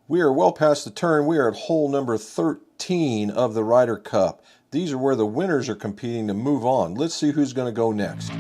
We are well past the turn. We are at hole number 13 of the Ryder Cup. These are where the winners are competing to move on. Let's see who's going to go next.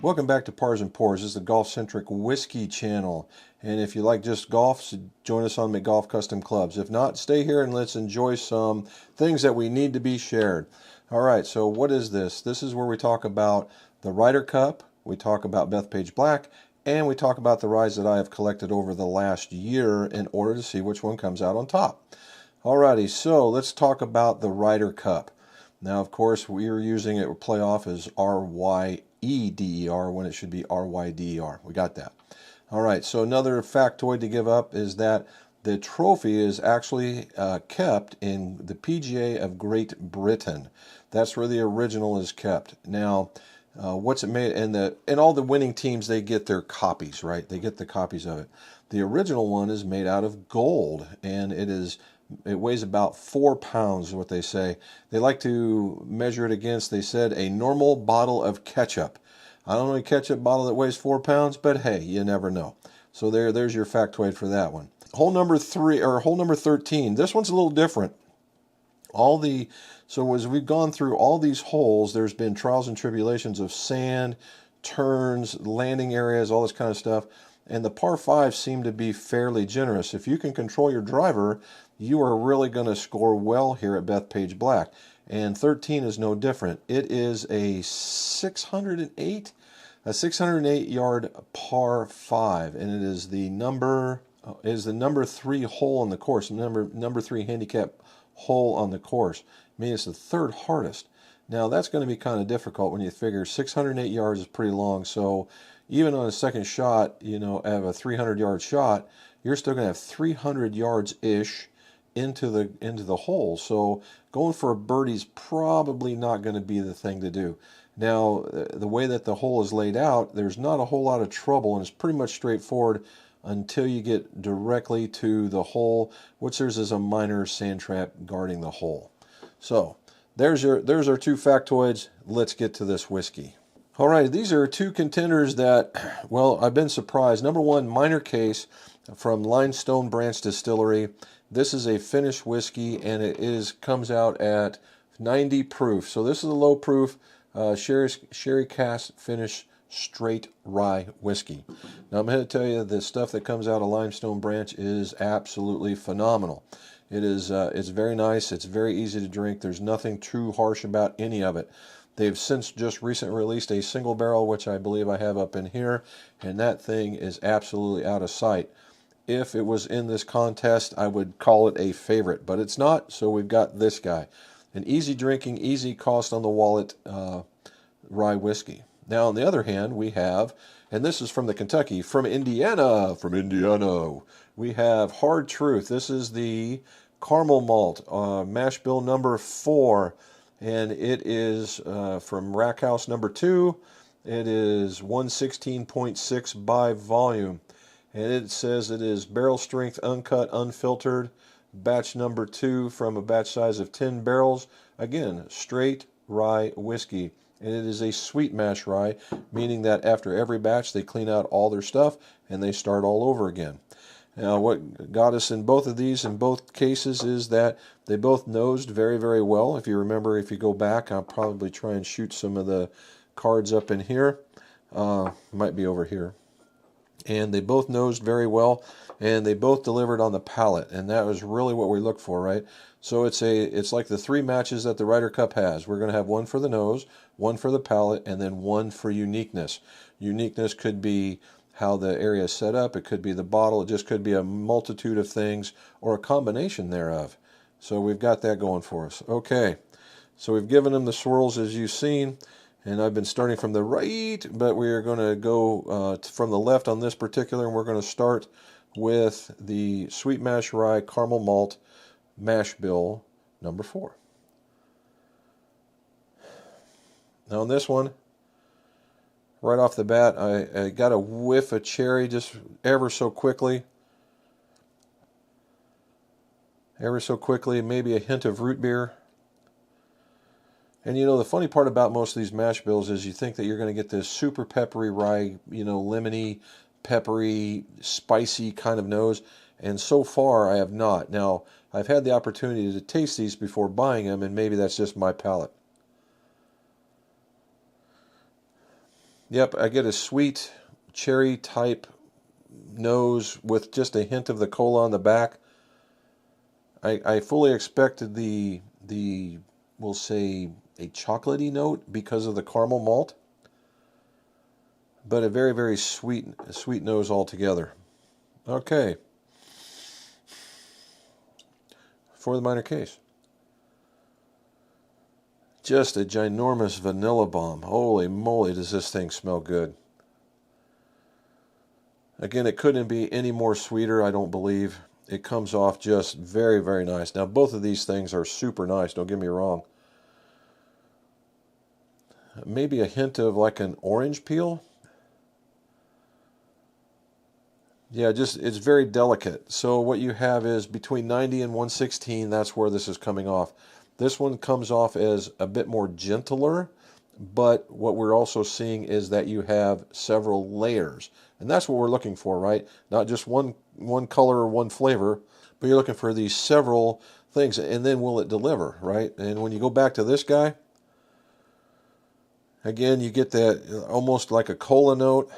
Welcome back to Pars and Pours. This is the golf-centric whiskey channel. And if you like just golf, join us on McGolf Custom Clubs. If not, stay here and let's enjoy some things that we need to be shared. All right, so what is this? This is where we talk about the Ryder Cup, we talk about Beth Page Black, and we talk about the ryes that I have collected over the last year in order to see which one comes out on top. Alrighty, so let's talk about the Ryder Cup. Now, of course, we are using it, play off as RYEDER when it should be RYDER. We got that. All right, so another factoid to give up is that the trophy is actually kept in the PGA of Great Britain. That's where the original is kept. Now, what's it made? And all the winning teams, they get their copies, right? They get the copies of it. The original one is made out of gold, and it weighs about 4 pounds, is what they say. They like to measure it against, they said, a normal bottle of ketchup. I don't know a ketchup bottle that weighs 4 pounds, but hey, you never know. So there's your factoid for that one. Hole number 13. This one's a little different. So as we've gone through all these holes, there's been trials and tribulations of sand, turns, landing areas, all this kind of stuff. And the par 5s seem to be fairly generous. If you can control your driver, you are really going to score well here at Beth Page Black. And 13 is no different. It is a 608 yard par 5, and it is the number 3 hole on the course, number 3 handicap hole on the course. I mean, it's the third hardest. Now that's going to be kind of difficult when you figure 608 yards is pretty long. So even on a second shot, have a 300-yard shot, you're still going to have 300 yards-ish into the hole. So going for a birdie is probably not going to be the thing to do. Now, the way that the hole is laid out, there's not a whole lot of trouble, and it's pretty much straightforward until you get directly to the hole, which there's is a minor sand trap guarding the hole. So there's our 2 factoids. Let's get to this whiskey. All right, these are 2 contenders that, well, I've been surprised. Number 1, minor case from Limestone Branch Distillery. This is a finished whiskey, and it comes out at 90 proof. So this is a low proof sherry cask finish straight rye whiskey. Now I'm going to tell you the stuff that comes out of Limestone Branch is absolutely phenomenal. It's very nice. It's very easy to drink. There's nothing too harsh about any of it. They've since just recently released a single barrel, which I believe I have up in here, and that thing is absolutely out of sight. If it was in this contest, I would call it a favorite, but it's not, so we've got this guy. An easy drinking, easy cost on the wallet rye whiskey. Now, on the other hand, we have, and this is from Indiana, we have Hard Truth. This is the Carmel Malt, mash bill number 4, and it is from Rack House number 2. It is 116.6 by volume. And it says it is barrel strength, uncut, unfiltered, batch number 2 from a batch size of 10 barrels. Again, straight rye whiskey. And it is a sweet mash rye, meaning that after every batch they clean out all their stuff and they start all over again. Now, what got us in both of these, in both cases, is that they both nosed very, very well. If you remember, if you go back, I'll probably try and shoot some of the cards up in here. Might be over here. And they both nosed very well, and they both delivered on the palate, and that was really what we look for, right? So it's like the 3 matches that the Ryder Cup has. We're going to have one for the nose, one for the palate, and then one for uniqueness. Uniqueness could be how the area is set up. It could be the bottle. It just could be a multitude of things or a combination thereof. So we've got that going for us. Okay, so we've given them the swirls as you've seen. And I've been starting from the right, but we are going to go from the left on this particular, and we're going to start with the Sweet Mash Rye Caramel Malt Mash Bill number 4. Now on this one, right off the bat, I got a whiff of cherry just ever so quickly. ever so quickly, maybe a hint of root beer. And you know, the funny part about most of these mash bills is you think that you're going to get this super peppery rye, you know, lemony, peppery, spicy kind of nose. And so far, I have not. Now, I've had the opportunity to taste these before buying them, and maybe that's just my palate. Yep, I get a sweet cherry type nose with just a hint of the cola on the back. I fully expected we'll say, a chocolatey note because of the caramel malt, but a very, very sweet nose altogether. Okay, for the minor case. Just a ginormous vanilla bomb. Holy moly, does this thing smell good. Again, it couldn't be any more sweeter, I don't believe. It comes off just very, very nice. Now, both of these things are super nice, don't get me wrong. Maybe a hint of like an orange peel. Yeah, just it's very delicate. So what you have is between 90 and 116, that's where this is coming off. This one comes off as a bit more gentler, but what we're also seeing is that you have several layers. And that's what we're looking for, right? Not just one color or one flavor, but you're looking for these several things. And then will it deliver, right? And when you go back to this guy, again, you get that almost like a cola note.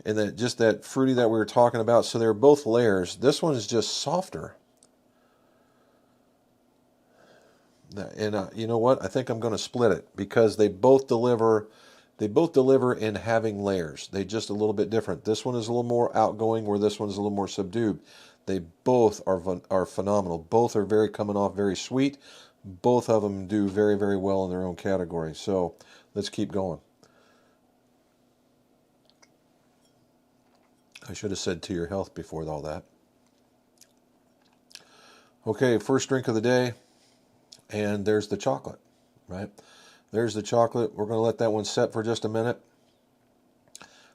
And then just that fruity that we were talking about. So they're both layers. This one is just softer. And you know what? I think I'm going to split it because they both deliver. They both deliver in having layers. They're just a little bit different. This one is a little more outgoing, where this one is a little more subdued. They both are phenomenal. Both are coming off very sweet. Both of them do very, very well in their own category. So let's keep going. I should have said to your health before all that. Okay, first drink of the day, and there's the chocolate, right? There's the chocolate. We're going to let that one set for just a minute.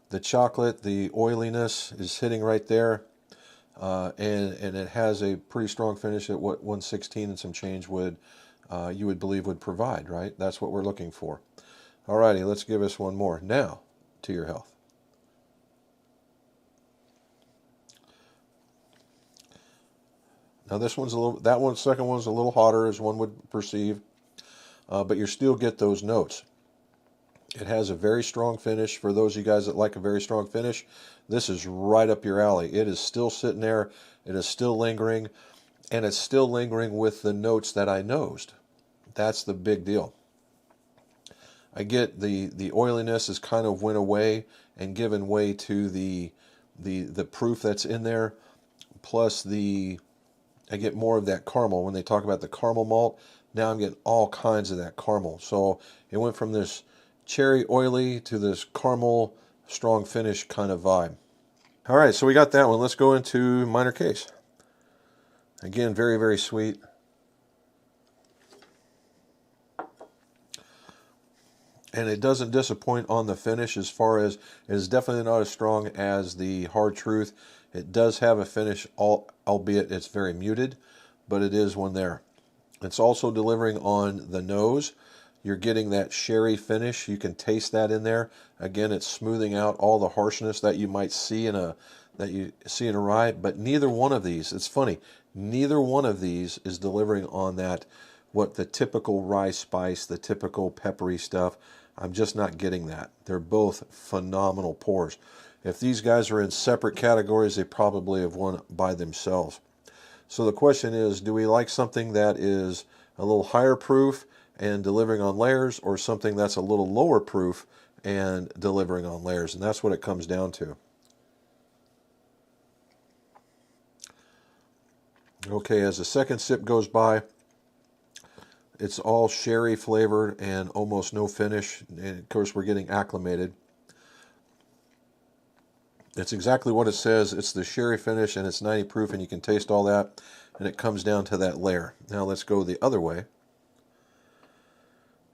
The chocolate, the oiliness is hitting right there, and it has a pretty strong finish at what 116 and some change would you would believe would provide, right? That's what we're looking for. Alrighty, let's give us one more. Now, to your health. Now this one's second one's a little hotter as one would perceive, but you still get those notes. It has a very strong finish. For those of you guys that like a very strong finish, this is right up your alley. It is still sitting there. It is still lingering, and it's still lingering with the notes that I nosed. That's the big deal. I get the oiliness has kind of went away and given way to the proof that's in there, plus I get more of that caramel. When they talk about the caramel malt, now I'm getting all kinds of that caramel. So it went from this cherry oily to this caramel strong finish kind of vibe. All right, so we got that one. Let's go into minor case. Again, very, very sweet. And it doesn't disappoint on the finish, as far as it is definitely not as strong as the Hard Truth. It does have a finish, albeit it's very muted, but it is one there. It's also delivering on the nose. You're getting that sherry finish. You can taste that in there. Again, it's smoothing out all the harshness that you might see in a rye. But neither one of these, it's funny, neither one of these is delivering on that, what the typical rye spice, the typical peppery stuff. I'm just not getting that. They're both phenomenal pours. If these guys are in separate categories, they probably have won by themselves. So the question is, do we like something that is a little higher proof and delivering on layers, or something that's a little lower proof and delivering on layers? And that's what it comes down to. Okay, as the second sip goes by, it's all sherry flavored and almost no finish. And of course, we're getting acclimated. It's exactly what it says. It's the sherry finish, and it's 90 proof, and you can taste all that. And it comes down to that layer. Now let's go the other way.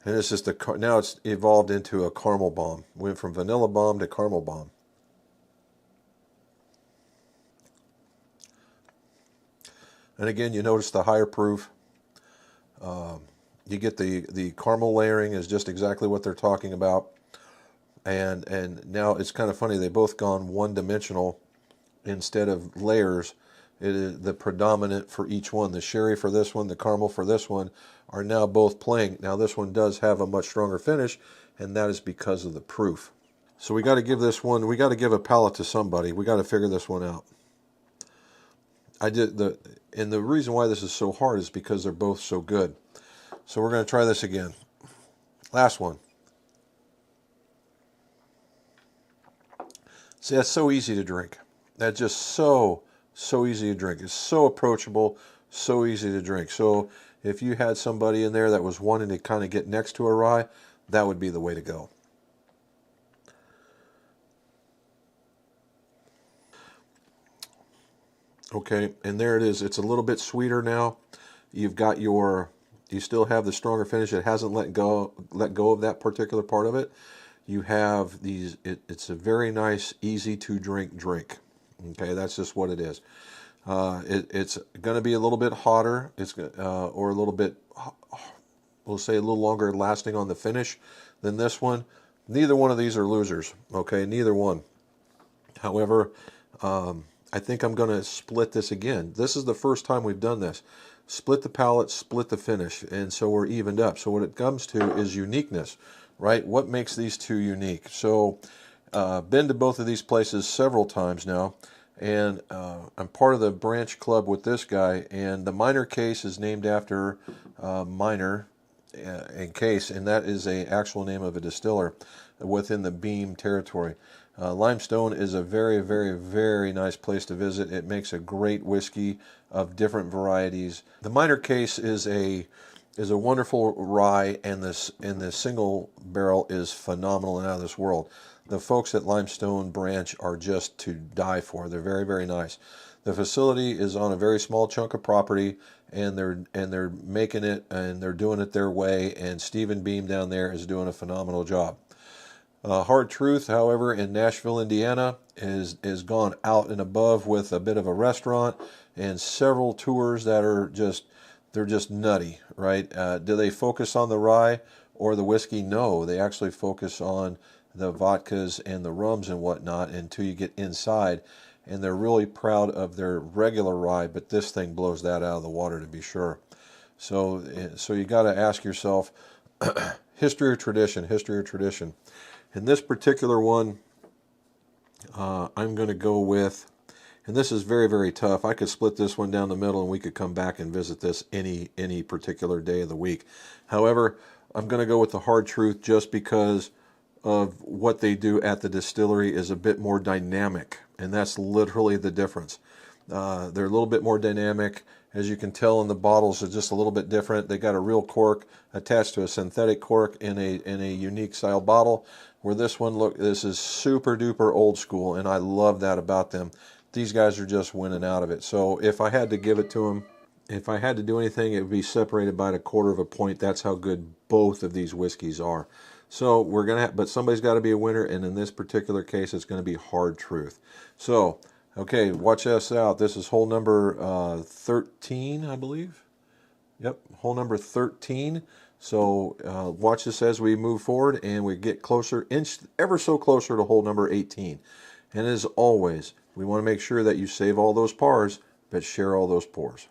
And it's just now it's evolved into a caramel bomb. Went from vanilla bomb to caramel bomb. And again, you notice the higher proof. You get the caramel layering is just exactly what they're talking about. And now it's kind of funny, they both gone one-dimensional instead of layers. It is the predominant for each one. The sherry for this one, the caramel for this one are now both playing. Now this one does have a much stronger finish, and that is because of the proof. So we got to give this one, we got to give a palate to somebody. We got to figure this one out. And the reason why this is so hard is because they're both so good. So we're going to try this again. Last one. See, that's so easy to drink. That's just so easy to drink. It's so approachable, so easy to drink. So if you had somebody in there that was wanting to kind of get next to a rye, that would be the way to go. Okay, and there it is. It's a little bit sweeter now. You've got you still have the stronger finish. It hasn't let go of that particular part of it. You have these, it's a very nice, easy to drink drink. Okay, that's just what it is. It's going to be a little bit hotter. Or a little bit, we'll say a little longer lasting on the finish than this one. Neither one of these are losers. Okay, neither one. However, I think I'm going to split this again. This is the first time we've done this. Split the palate, split the finish, and so we're evened up. So what it comes to is uniqueness, right? What makes these two unique? So been to both of these places several times now, and I'm part of the branch club with this guy, and the minor case is named after minor in case, and that is a actual name of a distiller within the Beam territory. Limestone is a very, very, very nice place to visit. It makes a great whiskey of different varieties. The minor case is a wonderful rye, and the single barrel is phenomenal and out of this world. The folks at Limestone Branch are just to die for. They're very, very nice. The facility is on a very small chunk of property, and they're making it, and they're doing it their way. And Stephen Beam down there is doing a phenomenal job. Hard Truth, however, in Nashville, Indiana, is gone out and above with a bit of a restaurant and several tours that are they're just nutty, right? Do they focus on the rye or the whiskey? No, they actually focus on the vodkas and the rums and whatnot until you get inside, and they're really proud of their regular rye, but this thing blows that out of the water, to be sure. So you got to ask yourself, history or tradition, history or tradition. In this particular one, I'm going to go with, and this is very, very tough. I could split this one down the middle, and we could come back and visit this any particular day of the week. However, I'm going to go with the Hard Truth just because of what they do at the distillery is a bit more dynamic, and that's literally the difference. They're a little bit more dynamic. As you can tell in the bottles, are just a little bit different. They got a real cork attached to a synthetic cork in a unique style bottle. Where this one, look, this is super duper old school, and I love that about them. These guys are just winning out of it. So if I had to give it to them, if I had to do anything, it would be separated by 1/4 of a point. That's how good both of these whiskeys are. So we're gonna, but somebody's got to be a winner, and in this particular case, it's going to be Hard Truth. So. Okay, watch us out. This is hole number 13, I believe. Yep, hole number 13. So watch this as we move forward and we get closer, ever so closer to hole number 18. And as always, we want to make sure that you save all those pars, but share all those pours.